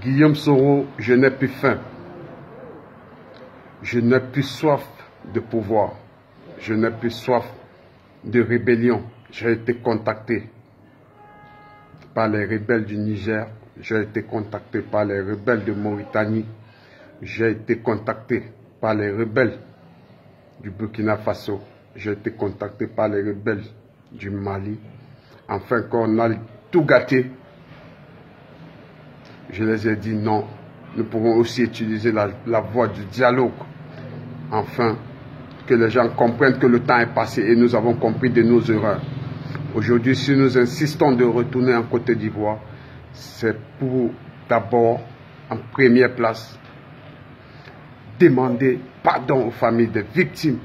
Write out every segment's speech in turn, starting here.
Guillaume Soro, je n'ai plus faim. Je n'ai plus soif de pouvoir. Je n'ai plus soif de rébellion. J'ai été contacté par les rebelles du Niger. J'ai été contacté par les rebelles de Mauritanie. J'ai été contacté par les rebelles du Burkina Faso. J'ai été contacté par les rebelles du Mali. Enfin, quand on a tout gâté, je les ai dit non. Nous pourrons aussi utiliser la voie du dialogue. Enfin, que les gens comprennent que le temps est passé et nous avons compris de nos erreurs. Aujourd'hui, si nous insistons de retourner en Côte d'Ivoire, c'est pour d'abord, en première place, demander pardon aux familles des victimes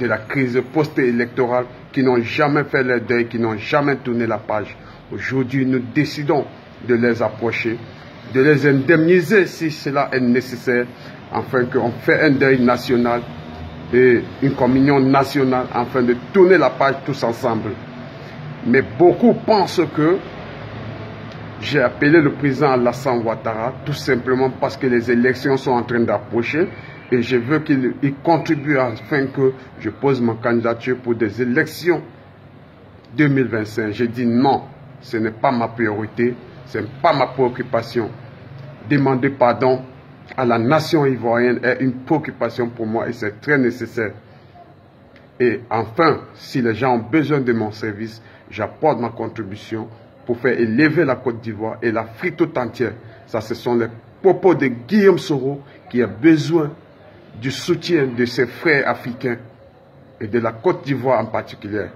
de la crise post-électorale qui n'ont jamais fait leur deuil, qui n'ont jamais tourné la page. Aujourd'hui, nous décidons de les approcher, de les indemniser si cela est nécessaire, afin qu'on fait un deuil national et une communion nationale, afin de tourner la page tous ensemble. Mais beaucoup pensent que j'ai appelé le président Alassane Ouattara tout simplement parce que les élections sont en train d'approcher et je veux qu'il contribue afin que je pose ma candidature pour des élections 2025. J'ai dit non, ce n'est pas ma priorité, ce n'est pas ma préoccupation. Demander pardon à la nation ivoirienne est une préoccupation pour moi et c'est très nécessaire. Et enfin, si les gens ont besoin de mon service, j'apporte ma contribution pour faire élever la Côte d'Ivoire et l'Afrique tout entière. Ça, ce sont les propos de Guillaume Soro qui a besoin du soutien de ses frères africains et de la Côte d'Ivoire en particulier.